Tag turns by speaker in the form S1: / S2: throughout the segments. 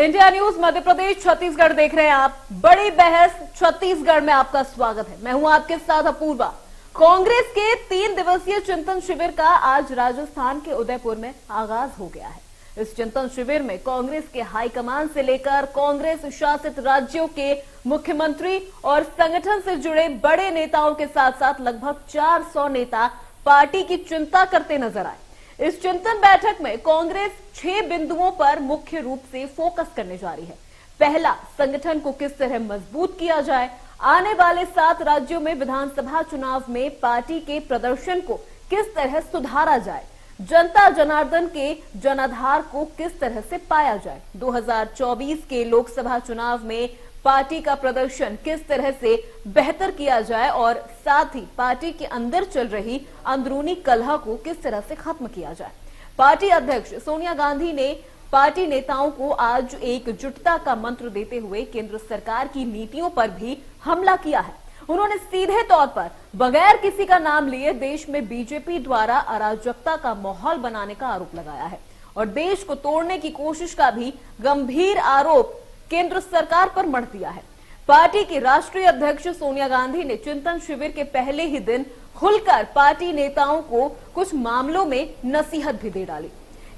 S1: India news Madhya Pradesh Chhattisgarh देख रहे हैं आप। बड़ी बहस छत्तीसगढ़ में आपका स्वागत है। मैं हूं आपके साथ अपूर्वा। कांग्रेस के 3 दिवसीय चिंतन शिविर का आज राजस्थान के उदयपुर में आगाज हो गया है। इस चिंतन शिविर में कांग्रेस के हाईकमान से लेकर कांग्रेस शासित राज्यों के मुख्यमंत्री और संगठन से जुड़े बड़े नेताओं के साथ साथ लगभग 400 नेता पार्टी की चिंता करते नजर आए। इस चिंतन बैठक में कांग्रेस 6 बिंदुओं पर मुख्य रूप से फोकस करने जा रही है। पहला, संगठन को किस तरह मजबूत किया जाए। आने वाले 7 राज्यों में विधानसभा चुनाव में पार्टी के प्रदर्शन को किस तरह सुधारा जाए। जनता जनार्दन के जनाधार को किस तरह से पाया जाए। 2024 के लोकसभा चुनाव में पार्टी का प्रदर्शन किस तरह से बेहतर किया जाए और साथ ही पार्टी के अंदर चल रही अंदरूनी कलह को किस तरह से खत्म किया जाए। पार्टी अध्यक्ष सोनिया गांधी ने पार्टी नेताओं को आज एकजुटता का मंत्र देते हुए केंद्र सरकार की नीतियों पर भी हमला किया है। उन्होंने सीधे तौर पर बगैर किसी का नाम लिए देश में बीजेपी द्वारा अराजकता का माहौल बनाने का आरोप लगाया है और देश को तोड़ने की कोशिश का भी गंभीर आरोप केंद्र सरकार पर मढ़ दिया है। पार्टी की राष्ट्रीय अध्यक्ष सोनिया गांधी ने चिंतन शिविर के पहले ही दिन खुलकर पार्टी नेताओं को कुछ मामलों में नसीहत भी दे डाली।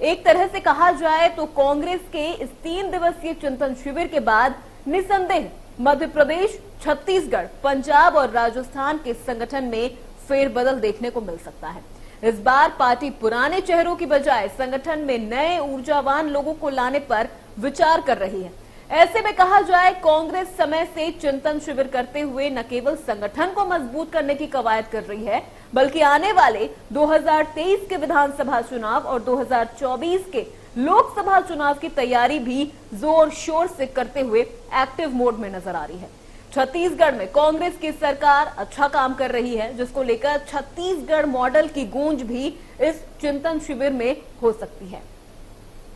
S1: एक तरह से कहा जाए तो कांग्रेस के इस 3 दिवसीय चिंतन शिविर के बाद निसंदेह मध्य प्रदेश, छत्तीसगढ़, पंजाब और राजस्थान के संगठन में फेरबदल देखने को मिल सकता है। इस बार पार्टी पुराने चेहरों की बजाय संगठन में नए ऊर्जावान लोगों को लाने पर विचार कर रही है। ऐसे में कहा जाए कांग्रेस समय से चिंतन शिविर करते हुए न केवल संगठन को मजबूत करने की कवायद कर रही है बल्कि आने वाले 2023 के विधानसभा चुनाव और 2024 के लोकसभा चुनाव की तैयारी भी जोर शोर से करते हुए एक्टिव मोड में नजर आ रही है। छत्तीसगढ़ में कांग्रेस की सरकार अच्छा काम कर रही है, जिसको लेकर छत्तीसगढ़ मॉडल की गूंज भी इस चिंतन शिविर में हो सकती है।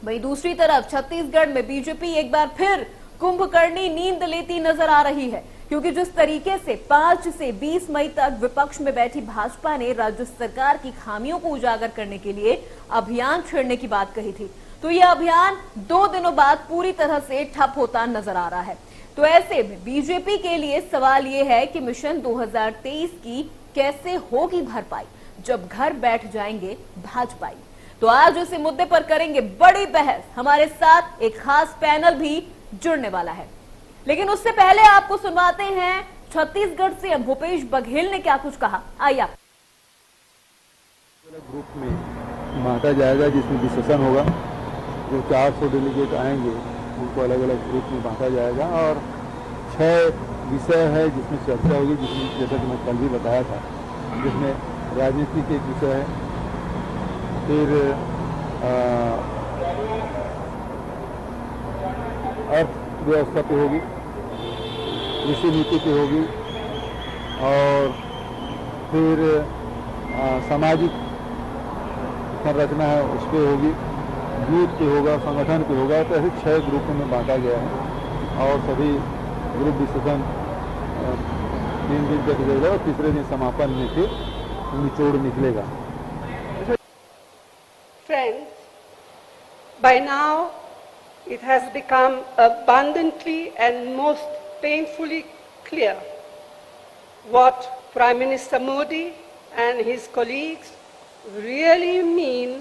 S1: वहीं दूसरी तरफ छत्तीसगढ़ में बीजेपी एक बार फिर कुंभकर्णी नींद लेती नजर आ रही है, क्योंकि जिस तरीके से 5 से 20 मई तक विपक्ष में बैठी भाजपा ने राज्य सरकार की खामियों को उजागर करने के लिए अभियान छेड़ने की बात कही थी, तो यह अभियान 2 दिनों बाद पूरी तरह से ठप होता नजर आ रहा है। तो ऐसे में बीजेपी के लिए सवाल यह है कि मिशन 2023 की कैसे होगी भरपाई जब घर बैठ जाएंगे भाजपाई। तो आज इसी मुद्दे पर करेंगे बड़ी बहस। हमारे साथ एक खास पैनल भी जुड़ने वाला है, लेकिन उससे पहले आपको सुनवाते हैं छत्तीसगढ़ से भूपेश बघेल ने क्या कुछ कहा। आइए आप।
S2: ग्रुप में बांटा जाएगा जिसमें डिस्कशन होगा। जो 400 डेलीगेट आएंगे उनको अलग अलग ग्रुप में बांटा जाएगा और 6 विषय है जिसमें चर्चा होगी, जिसमें जैसा कि मैं कल भी बताया था, जिसमें राजनीति के एक विषय है, फिर अर्थव्यवस्था पे होगी, कृषि नीति पे होगी और फिर सामाजिक संरचना है उस पर होगी, यूथ पे होगा, संगठन पे होगा। तो ऐसे 6 ग्रुपों में बांटा गया है और सभी ग्रुप डिस्कशन 3 दिन तक रहेगा और तीसरे दिन समापन में फिर निचोड़ निकलेगा।
S3: Friends, by now it has become abundantly and most painfully clear what Prime Minister Modi and his colleagues really mean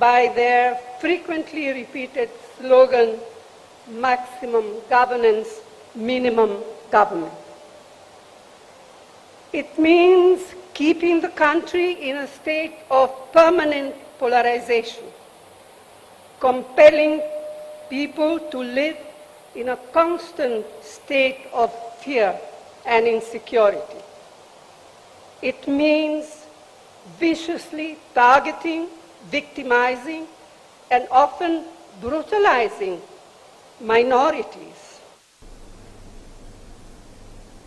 S3: by their frequently repeated slogan, maximum governance, minimum government. It means keeping the country in a state of permanent polarization, compelling people to live in a constant state of fear and insecurity. It means viciously targeting, victimizing, and often brutalizing minorities.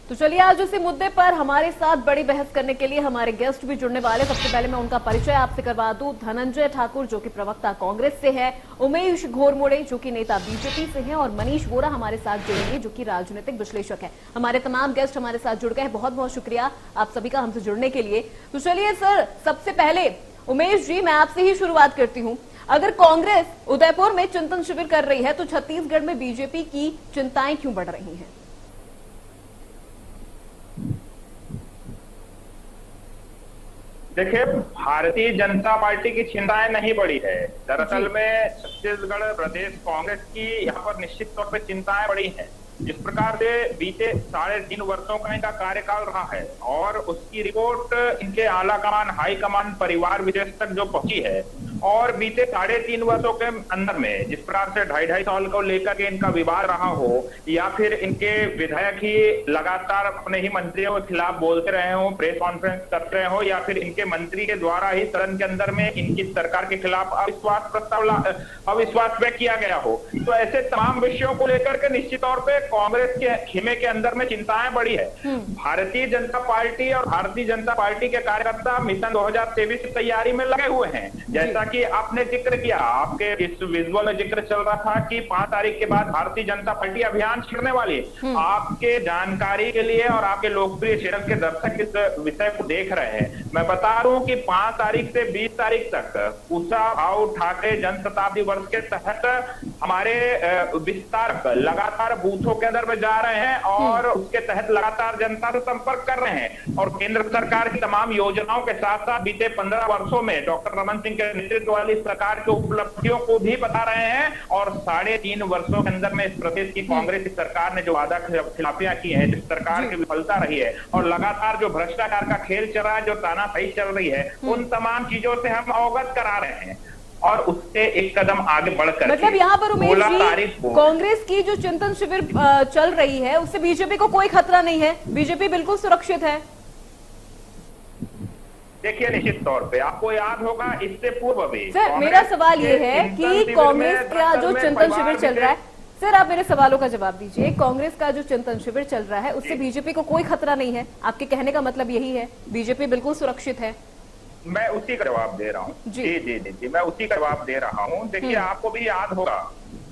S1: तो चलिए आज इसी मुद्दे पर हमारे साथ बड़ी बहस करने के लिए हमारे गेस्ट भी जुड़ने वाले। सबसे पहले मैं उनका परिचय आपसे करवा दूं। धनंजय ठाकुर जो कि प्रवक्ता कांग्रेस से है, उमेश घोरमोड़े जो कि नेता बीजेपी से हैं और मनीष वोरा हमारे साथ जुड़ेंगे जो कि राजनीतिक विश्लेषक है। हमारे तमाम गेस्ट हमारे साथ जुड़ गए। बहुत बहुत शुक्रिया आप सभी का हमसे जुड़ने के लिए। तो चलिए सर, सबसे पहले उमेश जी मैं आपसे ही शुरुआत करती हूँ। अगर कांग्रेस उदयपुर में चिंतन शिविर कर रही है तो छत्तीसगढ़ में बीजेपी की चिंताएं क्यों बढ़ रही हैं?
S4: देखिए, भारतीय जनता पार्टी की चिंताएं नहीं बढ़ी है। दरअसल में छत्तीसगढ़ प्रदेश कांग्रेस की यहाँ पर निश्चित तौर पे चिंताएं बढ़ी हैं। जिस प्रकार से बीते 3.5 वर्षों का इनका कार्यकाल रहा है और उसकी रिपोर्ट इनके आला कमान, हाई कमान, परिवार विशेष तक जो पहुंची है, और बीते 3.5 वर्षों के अंदर में जिस प्रकार से 2.5 साल को लेकर के इनका विवाद रहा हो, या फिर इनके विधायक ही लगातार अपने ही मंत्रियों के खिलाफ बोलते रहे हो, प्रेस कॉन्फ्रेंस करते रहे हो, या फिर इनके मंत्री के द्वारा ही सदन के अंदर में इनकी सरकार के खिलाफ अविश्वास व्यक्त किया गया हो, तो ऐसे तमाम विषयों को लेकर के निश्चित तौर पे कांग्रेस के खेमे के अंदर में चिंताएं बढ़ी है। भारतीय जनता पार्टी और भारतीय जनता पार्टी के कार्यकर्ता मिशन 2023 की तैयारी में लगे हुए हैं। जैसा कि आपने जिक्र किया, आपके इस विजुअल में जिक्र चल रहा था कि 5 तारीख के बाद भारतीय जनता पार्टी अभियान छेड़ने वाली है। आपके जानकारी के लिए और आपके लोकप्रिय चैनल के दर्शक इस विषय को देख रहे हैं, मैं बता रहा हूं कि 5 तारीख से 20 तारीख तक उषा भाव ठाकरे जन शताब्दी वर्ष के तहत हमारे विस्तारक लगातार बूथों के अंदर में जा रहे हैं और उसके तहत लगातार जनता से संपर्क कर रहे हैं और केंद्र सरकार की तमाम योजनाओं के साथ साथ बीते 15 वर्षों में डॉक्टर रमन सिंह के नेतृत्व वाली सरकार की उपलब्धियों को भी बता रहे हैं। और 3.5 वर्षों के अंदर में इस प्रदेश की कांग्रेस की सरकार ने जो वादा खिलाफियां की है, जिस सरकार की विफलता रही है और लगातार जो भ्रष्टाचार का खेल चल रहा है, जो तानाशाही चल रही है, उन तमाम चीजों से हम अवगत करा रहे हैं और उससे एक कदम आगे बढ़कर
S1: मतलब यहाँ पर उमेश जी, कांग्रेस की जो चिंतन शिविर चल रही है उससे बीजेपी को कोई खतरा नहीं है, बीजेपी बिल्कुल सुरक्षित है।
S4: देखिए, निश्चित तौर पे आपको याद होगा इससे पूर्व भी
S1: सर, मेरा सवाल ये है कि कांग्रेस का जो चिंतन शिविर चल रहा है, सर आप मेरे सवालों का जवाब दीजिए। कांग्रेस का जो चिंतन शिविर चल रहा है उससे बीजेपी को कोई खतरा नहीं है, आपके कहने का मतलब यही है, बीजेपी बिल्कुल सुरक्षित है?
S4: मैं उसी का जवाब दे रहा हूँ जी, मैं उसी का जवाब दे रहा हूँ। देखिए, आपको भी याद होगा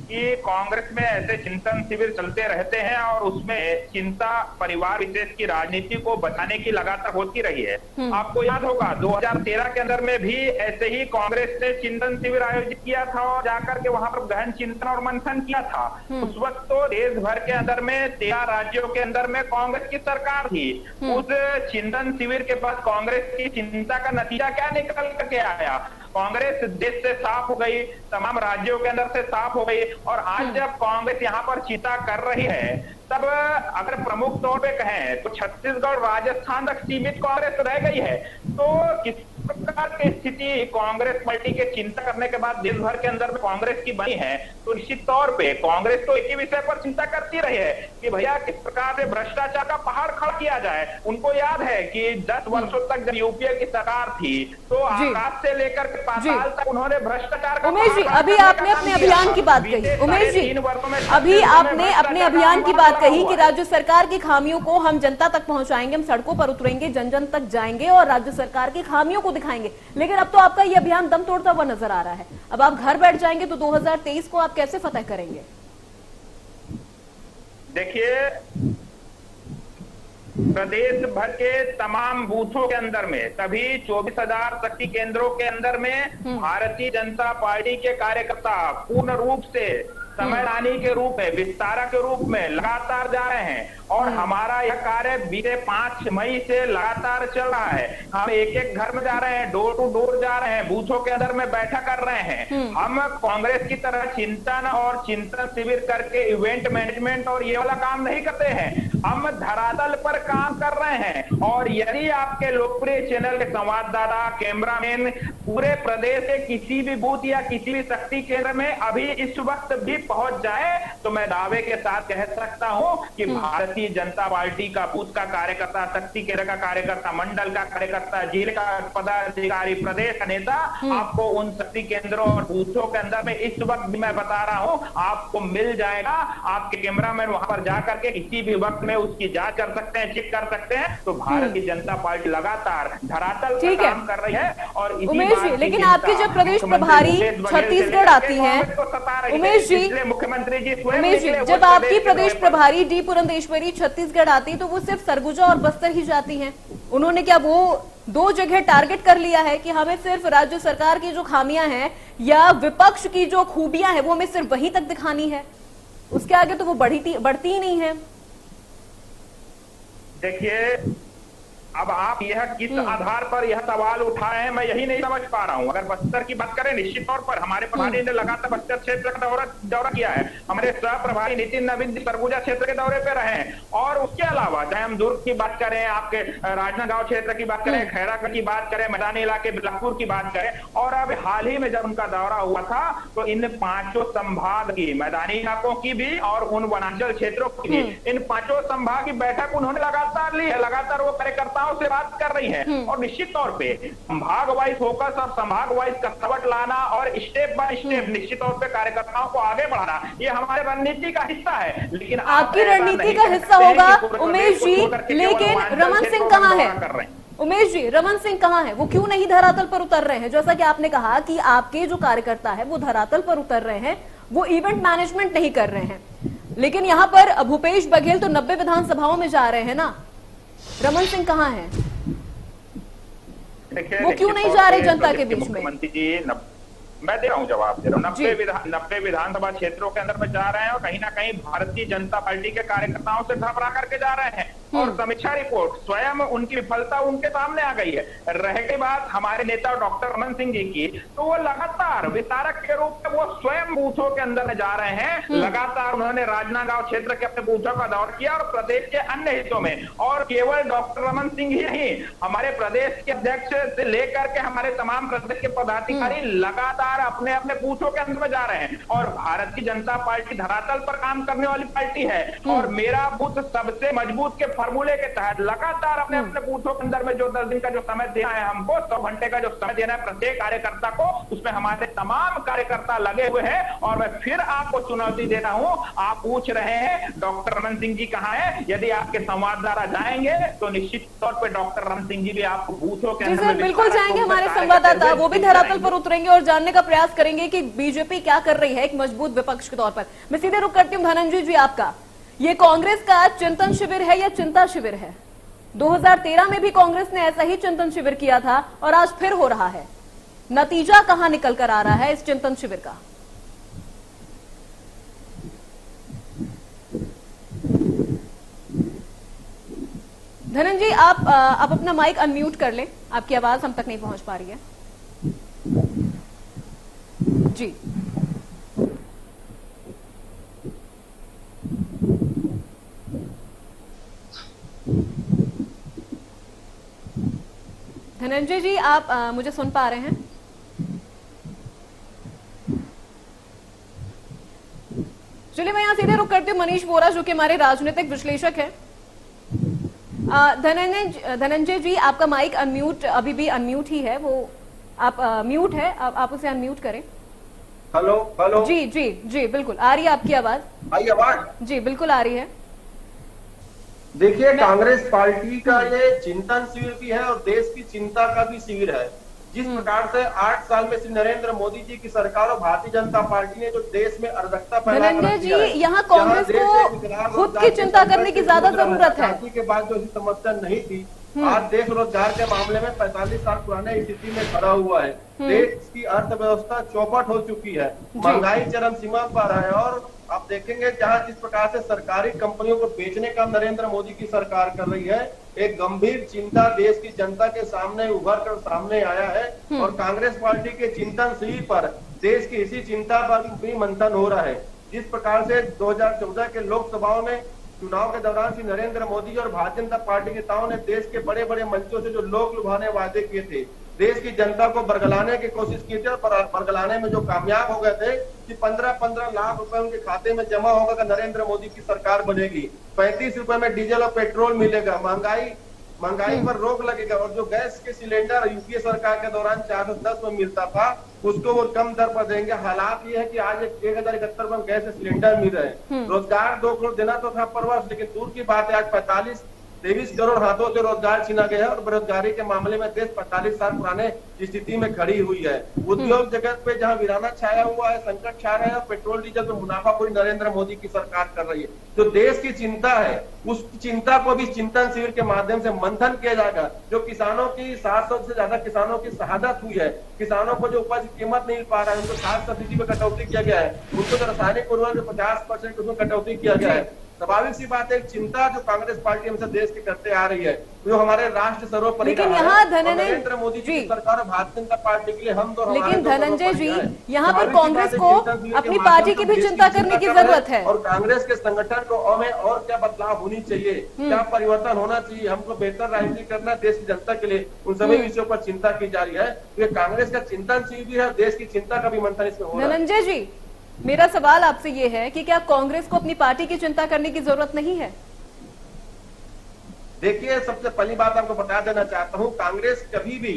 S4: कि कांग्रेस में ऐसे चिंतन शिविर चलते रहते हैं और उसमें चिंता परिवार विशेष की राजनीति को बचाने की लगातार होती रही है। आपको याद होगा 2013 के अंदर में भी ऐसे ही कांग्रेस ने चिंतन शिविर आयोजित किया था और जाकर के वहां पर गहन चिंतन और मंथन किया था। उस वक्त तो देश भर के अंदर में 13 राज्यों के अंदर में कांग्रेस की सरकार थी। उस चिंतन शिविर के बाद कांग्रेस की चिंता का नतीजा क्या निकल करके आया? कांग्रेस देश से साफ हो गई, तमाम राज्यों के अंदर से साफ हो गई और आज जब कांग्रेस यहाँ पर चिंता कर रही है, तब अगर प्रमुख तौर पे कहें तो छत्तीसगढ़ राजस्थान तक सीमित कांग्रेस रह गई है। तो किस प्रकार की स्थिति कांग्रेस पार्टी के चिंता करने के बाद देश भर के अंदर में कांग्रेस की बनी है, तो निश्चित तौर पे कांग्रेस तो एक ही विषय पर चिंता करती रही है कि भैया किस प्रकार से भ्रष्टाचार का पहाड़ खड़ा किया जाए। उनको याद है कि 10 वर्षों तक जब यूपीए की सरकार थी तो आकाश से लेकर के पाताल तक उन्होंने भ्रष्टाचार का।
S1: उमेश जी, अभी आपने अपने अभियान की बात कही, उमेश जी अभी आपने अपने अभियान की बात कही कि राज्य सरकार की खामियों को हम जनता तक पहुंचाएंगे, हम सड़कों पर उतरेंगे, जन जन तक जाएंगे और राज्य सरकार की खामियों को दिखाएंगे। लेकिन अब तो आपका ये अभियान दम तोड़ता हुआ नजर आ रहा है। अब आप घर बैठ जाएंगे तो 2023 को आप कैसे फतह करेंगे?
S4: देखिए, प्रदेश भर के तमाम बूथों के अंदर में सभी 24,000 शक्ति केंद्रों के अंदर में भारतीय जनता पार्टी के कार्यकर्ता पूर्ण रूप से समयदानी के रूप में, विस्तारक के रूप में लगातार जा रहे हैं और हमारा यह कार्य बीते 5 मई से लगातार चल रहा है। हम एक एक घर में जा रहे हैं, डोर टू डोर जा रहे हैं, बूथों के अंदर में बैठक कर रहे हैं। हम कांग्रेस की तरह चिंतन और चिंतन शिविर करके इवेंट मैनेजमेंट और ये वाला काम नहीं करते हैं, हम धरातल पर काम कर रहे हैं। और यदि आपके लोकप्रिय चैनल के संवाददाता, कैमरामैन पूरे प्रदेश के किसी भी बूथ या किसी भी शक्ति केंद्र में अभी इस वक्त भी पहुंच जाए तो मैं दावे के साथ कह सकता हूं कि भारतीय जनता पार्टी का बूथ का कार्यकर्ता, शक्ति केंद्र का कार्यकर्ता, मंडल का कार्यकर्ता, जिले का पदाधिकारी, प्रदेश का नेता आपको उन शक्ति केंद्रों और बूथों के अंदर में इस वक्त भी मैं बता रहा हूं आपको मिल जाएगा। आपके कैमरामैन वहां पर जाकर के किसी भी वक्त में उसकी जांच कर सकते हैं, चेक कर सकते हैं। तो भारतीय जनता पार्टी लगातार धरातल पर काम कर रही है। और
S1: उमेश जी, लेकिन आपकी जब प्रदेश प्रभारी छत्तीसगढ़ आती हैं, उमेश जी,
S4: मुख्यमंत्री जी
S1: उमेश जी, जब आपकी प्रदेश प्रभारी डी पुरंदेश्वरी छत्तीसगढ़ आती तो वो सिर्फ सरगुजा और बस्तर ही जाती हैं, उन्होंने क्या वो दो जगह टारगेट कर लिया है कि हमें सिर्फ राज्य सरकार की जो खामियां हैं या विपक्ष की जो खूबियां हैं वो हमें सिर्फ वहीं तक दिखानी है, उसके आगे तो वो बढ़ती ही नहीं है।
S4: देखिए, अब आप यह किस आधार पर यह सवाल उठाए हैं, मैं यही नहीं समझ पा रहा हूं। अगर बस्तर की बात करें, निश्चित तौर पर हमारे प्रभारी ने लगातार बस्तर क्षेत्र का दौरा किया है। हमारे सह प्रभारी नितिन नवीन सरगुजा क्षेत्र के दौरे पे रहे हैं। और उसके अलावा चाहे हम दुर्ग की बात करें, आपके राजनांदगांव क्षेत्र की बात करें, खैरागढ़ की बात करें, मैदानी इलाके बिलासपुर की बात करें, और अब हाल ही में जब उनका दौरा हुआ था तो इन पांचों संभाग की, मैदानी इलाकों की भी और उन वनांचल क्षेत्रों की भी, इन पांचों संभाग की बैठक उन्होंने लगातार ली है। लगातार वो कार्यकर्ता से बात कर रही है। और निश्चित तौर पे संभाग वाइज फोकस और संभाग वाइज कसरत लाना और स्टेप बाय स्टेप निश्चित तौर पे कार्यकर्ताओं को आगे बढ़ाना, ये हमारे रणनीति का हिस्सा है। लेकिन
S1: आपकी रणनीति का हिस्सा होगा उमेश जी, लेकिन रमन सिंह कहाँ है? उमेश जी, रमन सिंह कहाँ है? वो क्यों नहीं धरातल पर उतर रहे हैं? जैसा कि आपने कहा कि आपके जो कार्यकर्ता है वो धरातल पर उतर रहे हैं, वो इवेंट मैनेजमेंट नहीं कर रहे हैं, लेकिन यहाँ पर भूपेश बघेल तो 90 विधानसभाओं में जा रहे हैं ना। रमन सिंह कहाँ हैं? वो क्यों नहीं जा रहे जनता के बीच में?
S4: मुख्यमंत्री जी, मैं दे रहा हूँ जवाब दे रहा हूँ। 90 विधानसभा क्षेत्रों के अंदर में जा रहे हैं और कहीं ना कहीं भारतीय जनता पार्टी के कार्यकर्ताओं से घबरा करके जा रहे हैं। और समीक्षा रिपोर्ट स्वयं उनकी विफलता उनके सामने आ गई है। रह बात हमारे नेता डॉक्टर रमन सिंह जी की, तो वो लगातार विस्तारक के रूप में वो स्वयं बूथों के अंदर में जा रहे हैं। लगातार उन्होंने राजनांदगांव क्षेत्र के अपने बूथों का दौरा किया और प्रदेश के अन्य हिस्सों में। और केवल डॉक्टर रमन सिंह ही नहीं, हमारे प्रदेश के अध्यक्ष से लेकर के हमारे तमाम प्रदेश के पदाधिकारी लगातार अपने अपने बूथों के अंदर में जा रहे हैं। और भारत की जनता पार्टी धरातल पर काम करने वाली पार्टी है और मेरा बूथ सबसे मजबूत के फॉर्मूले के तहत लगातार अपने अपने बूथों के अंदर में जो 10 दिन का जो समय देना है हमको, 100 घंटे का जो समय देना है प्रत्येक कार्यकर्ता को, उसमें हमारे तमाम कार्यकर्ता लगे हुए हैं। और मैं फिर आपको चुनौती दे रहा हूं, आप पूछ रहे हैं डॉक्टर रमन सिंह जी कहाँ है? यदि आपके संवाददाता जाएंगे तो निश्चित तौर पर डॉक्टर रमन सिंह जी भी आपको बूथों के अंदर
S1: बिल्कुल जाएंगे। हमारे संवाददाता वो भी धरातल पर उतरेंगे और जानने का प्रयास करेंगे कि बीजेपी क्या कर रही है एक मजबूत विपक्ष के तौर पर। मैं सीधे रुक करती हूँ धनंजय जी, आपका ये कांग्रेस का चिंतन शिविर है या चिंता शिविर है? 2013 में भी कांग्रेस ने ऐसा ही चिंतन शिविर किया था और आज फिर हो रहा है। नतीजा कहां निकल कर आ रहा है इस चिंतन शिविर का? धनंजय, आप अपना माइक अनम्यूट कर लें, आपकी आवाज हम तक नहीं पहुंच पा रही है जी। धनंजय जी, आप मुझे सुन पा रहे हैं? चलिए मैं यहां सीधे रुक करती हूँ मनीष वोरा, जो कि हमारे राजनीतिक विश्लेषक हैं। धनंजय जी, आपका माइक अनम्यूट, अभी भी अनम्यूट ही है, वो आप म्यूट है, आप उसे अनम्यूट करें।
S5: हेलो हेलो,
S1: जी जी जी, बिल्कुल आ रही है आपकी आवाज।
S5: आई आवाज?
S1: जी बिल्कुल आ रही है।
S5: देखिए, कांग्रेस पार्टी का ये चिंतन शिविर भी है और देश की चिंता का भी शिविर है। जिस प्रकार से 8 साल में श्री नरेंद्र मोदी जी की सरकार और भारतीय जनता पार्टी ने जो देश में अराजकता फैला
S1: धनंजय जी, यहाँ कांग्रेस को खुद की चिंता करने की ज्यादा जरूरत है।
S5: के बाद जो समस्या नहीं थी, आज देश रोजगार के मामले में 45 साल पुराने स्थिति में खड़ा हुआ है। देश की अर्थव्यवस्था चौपट हो चुकी है, महंगाई चरम सीमा पर है। और आप देखेंगे जहां जिस प्रकार से सरकारी कंपनियों को बेचने का नरेंद्र मोदी की सरकार कर रही है, एक गंभीर चिंता देश की जनता के सामने उभर कर सामने आया है। और कांग्रेस पार्टी के चिंतन शिविर पर देश की इसी चिंता पर भी मंथन हो रहा है। जिस प्रकार से 2014 के लोकसभाओं में चुनाव के दौरान श्री नरेंद्र मोदी और भारतीय जनता पार्टी नेताओं ने देश के बड़े बड़े मंचों से जो लोक लुभाने वादे किए थे, देश की जनता को बरगलाने की कोशिश की थी और बरगलाने में जो कामयाब हो गए थे कि 15-15 लाख रुपए उनके खाते में जमा होगा कि नरेंद्र मोदी की सरकार बनेगी, 35 रुपए में डीजल और पेट्रोल मिलेगा, महंगाई पर रोक लगेगा। और जो गैस के सिलेंडर यूपीए सरकार के दौरान 410 में मिलता था, उसको वो कम दर पर देंगे। हालात ये है कि आज 1071 में गैस सिलेंडर मिल रहे हैं। रोजगार 2 करोड़ देना तो था पर वर्ष, लेकिन दूर की बात है आज 23 करोड़ हाथों से रोजगार छीना गया है और बेरोजगारी के मामले में देश 45 साल पुराने स्थिति में खड़ी हुई है। उद्योग जगत पे जहां वीराना छाया हुआ है, संकट छा रहा है, पेट्रोल डीजल में मुनाफाखोरी नरेंद्र मोदी की सरकार कर रही है। जो देश की चिंता है उस चिंता को भी चिंतन शिविर के माध्यम से मंथन किया जाएगा। जो किसानों की 700 से ज्यादा किसानों की शहादत हुई है, किसानों को जो उपज की कीमत नहीं मिल पा रहा है, उनको 60% में कटौती किया गया है, उनको जो रासायनिक उर्वरक 50% उसमें कटौती किया गया है। स्वाभाविक सी बात है, चिंता जो कांग्रेस पार्टी हमसे देश की करते आ रही है, जो हमारे राष्ट्र सर्वोपरि
S1: लेकिन
S5: रहा है,
S1: यहाँ
S5: और नरेंद्र मोदी जी की सरकार और भारतीय जनता पार्टी के लिए हम तो
S1: लेकिन धनंजय जी, यहाँ पर कांग्रेस को अपनी पार्टी की भी चिंता करने की जरूरत है।
S5: और कांग्रेस के संगठन को में और क्या बदलाव होनी चाहिए, क्या परिवर्तन होना चाहिए, हमको बेहतर राजनीति करना देश की जनता के लिए, उन सभी विषयों पर चिंता की जा रही है। ये कांग्रेस का चिंतन शिविर है, देश की चिंता का भी मंथन इसमें हो रहा है।
S1: धनंजय जी, मेरा सवाल आपसे ये है कि क्या कांग्रेस को अपनी पार्टी की चिंता करने की जरूरत नहीं है?
S5: देखिए, सबसे पहली बात आपको बता देना चाहता हूं, कांग्रेस कभी भी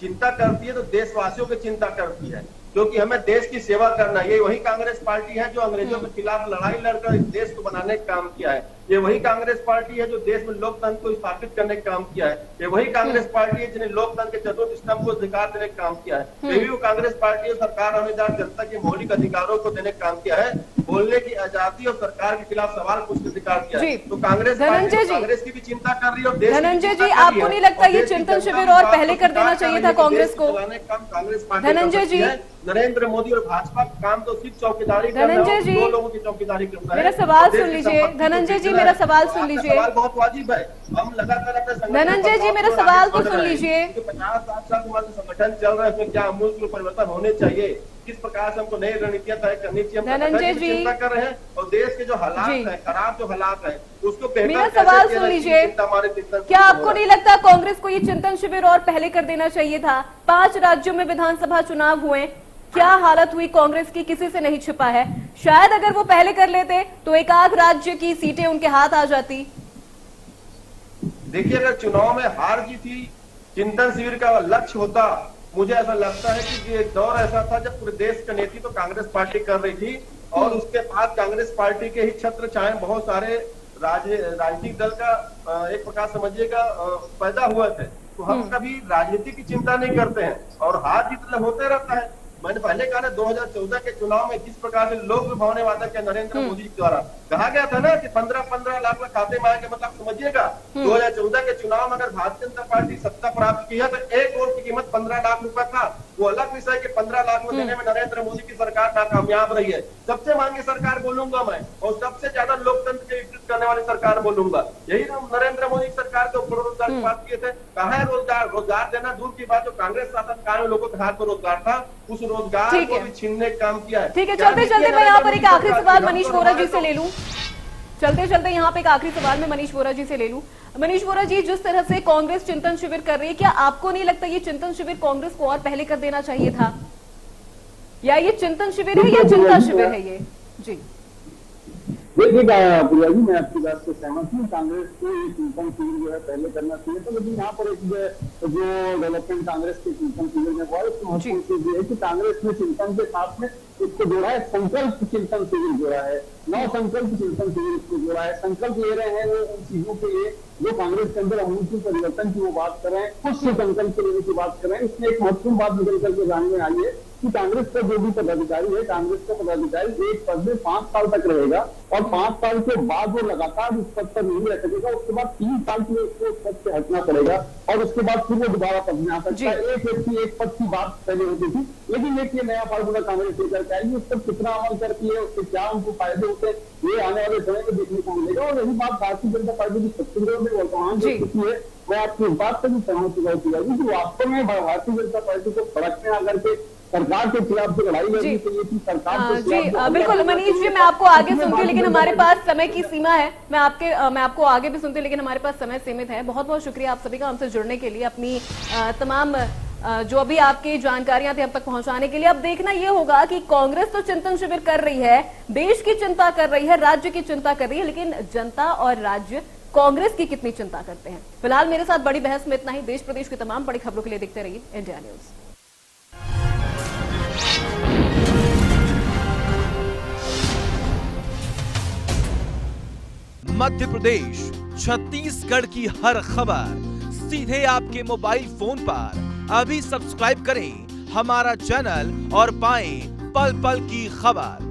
S5: चिंता करती है तो देशवासियों की चिंता करती है, क्योंकि हमें देश की सेवा करना है। ये वही कांग्रेस पार्टी है जो अंग्रेजों के खिलाफ लड़ाई लड़कर इस देश को बनाने का काम किया है। ये वही कांग्रेस पार्टी है जो देश में लोकतंत्र को स्थापित करने का काम किया है। ये वही कांग्रेस पार्टी है जिन्हें लोकतंत्र के चतुर्थ स्तंभ को अधिकार देने का काम किया है। ये भी वो कांग्रेस पार्टी है सरकार अनुदान जनता के मौलिक अधिकारों को देने का काम किया है, बोलने की आजादी और सरकार के खिलाफ सवाल पूछने का अधिकार किया है। तो कांग्रेस कांग्रेस की भी चिंता कर रही है और देश
S1: धनंजय जी, आपको नहीं लगता ये चिंतन शिविर और पहले कर देना चाहिए था कांग्रेस को?
S5: कांग्रेस पार्टी
S1: धनंजय जी,
S5: नरेंद्र मोदी और भाजपा का काम तो सिर्फ चौकीदारी करना है,
S1: धनंजय जी,
S5: दो लोगों की चौकीदारी करना है।
S1: मेरा सवाल सुन लीजिए। धनंजय जी, मेरा सवाल सुन लीजिए।
S5: सवाल बहुत वाजिब है, हम लगातार अपने
S1: धनंजय जी, मेरा सवाल तो सुन लीजिए।
S5: 50-60 साल हमारे संगठन चल रहा है, उसमें क्या अमूल परिवर्तन होने चाहिए, किस प्रकार से हमको नई रणनीतियां तय करनी चाहिए, हम
S1: धनंजय जी
S5: चिंता कर रहे हैं। और देश के जो हालात है, खराब जो हालात है, उसको बेहतर
S1: मेरा सवाल सुन लीजिए। क्या आपको नहीं लगता कांग्रेस को ये चिंतन शिविर और पहले कर देना चाहिए था? 5 राज्यों में विधानसभा चुनाव हुए, क्या हालत हुई कांग्रेस की किसी से नहीं छिपा है। शायद अगर वो पहले कर लेते तो एक आध राज्य की सीटें उनके हाथ आ जाती।
S5: देखिए, अगर चुनाव में हार जीती चिंतन शिविर का लक्ष्य होता, मुझे ऐसा लगता है कि ये दौर ऐसा था जब पूरे देश का नेतृत्व तो कांग्रेस पार्टी कर रही थी और उसके बाद कांग्रेस पार्टी के ही छत्र छाए बहुत सारे राजनीतिक दल का एक प्रकार समझिएगा पैदा हुए थे। तो हम कभी राजनीति की चिंता नहीं करते हैं और हार जीत होते रहता है। मैंने पहले कहा ना, 2014 के चुनाव में जिस प्रकार से लोक लुभावने वादा किया नरेंद्र मोदी जी द्वारा, कहा गया था ना कि 15-15 लाख खाते में आएंगे, मतलब समझिएगा 2014 के चुनाव में अगर भारतीय जनता पार्टी सत्ता प्राप्त की है तो 1 वोट की कीमत 15 लाख रुपए था। वो अलग विषय के 15 लाख में देने में नरेंद्र मोदी की सरकार नाकामयाब रही है। सबसे महंगी सरकार बोलूंगा मैं और सबसे ज्यादा लोकतंत्र के विकृत करने वाली सरकार बोलूंगा। यही नरेंद्र मोदी की सरकार के ऊपर रोजगार की बात किए थे। कहा है रोजगार देना दूर की बात, जो कांग्रेस शासन काल में लोगों के हाथ में रोजगार था, उस रोजगार को भी छीनने का काम किया है।
S1: ठीक है, चलते चलते मैं यहाँ पर एक आखिरी सवाल मनीष वोरा जी से ले लूं। चलते चलते यहाँ पे एक आखिरी सवाल मैं मनीष वोरा जी से ले लूं। मनीष वोरा जी, जिस तरह से कांग्रेस चिंतन शिविर कर रही है, क्या आपको नहीं लगता ये चिंतन शिविर कांग्रेस को और पहले कर देना चाहिए था? या ये चिंतन शिविर है या चिंता शिविर है ये? जी
S2: देखिए प्रिया जी, मैं आपकी बात से सहमत हूँ। कांग्रेस को ये चिंतन शिविर जो है पहले करना चाहिए था, लेकिन यहाँ पर एक जो डेवलपमेंट कांग्रेस के चिंतन शिविर में हुआ, उसमें महत्वपूर्ण चीज ये है कि कांग्रेस ने चिंतन के साथ में इसको जोड़ा है, संकल्प चिंतन शिविर जोड़ा है, नव संकल्प चिंतन शिविर इसको जोड़ा है। संकल्प ले रहे हैं वो उन चीजों के लिए जो कांग्रेस के अंदर अमूलचूल परिवर्तन की वो बात कर रहे हैं, खुद से संकल्प लेने की बात कर रहे हैं। इसमें एक महत्वपूर्ण बात निकल करके सामने आई है कि कांग्रेस का जो भी पदाधिकारी है, कांग्रेस का पदाधिकारी एक पद में 5 साल तक रहेगा और 5 साल के बाद वो लगातार उस पद पर नहीं रह सकेगा। उसके बाद 3 साल के लिए उसको उस पद से हटना पड़ेगा और उसके बाद फिर वो दोबारा पद में आ सकता है। एक व्यक्ति एक पद की बात पहले होती थी, लेकिन एक ये नया फार्मूला कांग्रेस लेकर के आएगी। उस पर कितना अमल करती है, उससे क्या उनको फायदे होते हैं, ये आने वाले समय में देखने को मिलेगा। और यही बात भारतीय जनता पार्टी की छत्तीसगढ़ में वर्तमान जो स्थिति है, मैं आपकी इस बात से भी सहमत हूँ कि वास्तव में भारतीय जनता पार्टी को सड़क में आकर के सरकार के खिलाफ जो लड़ाई लड़नी चाहिए थी, सरकार
S1: जी बिल्कुल मनीष जी, मैं आपको आगे सुनती हूँ लेकिन हमारे पास समय की सीमा है। मैं आपको आगे भी सुनती हूँ लेकिन हमारे पास समय सीमित है। बहुत बहुत शुक्रिया आप सभी का हमसे जुड़ने के लिए, अपनी तमाम जो भी आपकी जानकारियां थी हम तक पहुंचाने के लिए। अब देखना यह होगा कि कांग्रेस तो चिंतन शिविर कर रही है, देश की चिंता कर रही है, राज्य की चिंता कर रही है, लेकिन जनता और राज्य कांग्रेस की कितनी चिंता करते हैं। फिलहाल मेरे साथ बड़ी बहस में इतना ही। देश प्रदेश की तमाम बड़ी खबरों के लिए देखते रहिए इंडिया न्यूज।
S6: मध्य प्रदेश छत्तीसगढ़ की हर खबर सीधे आपके मोबाइल फोन पर। अभी सब्सक्राइब करें हमारा चैनल और पाएं पल पल की खबर।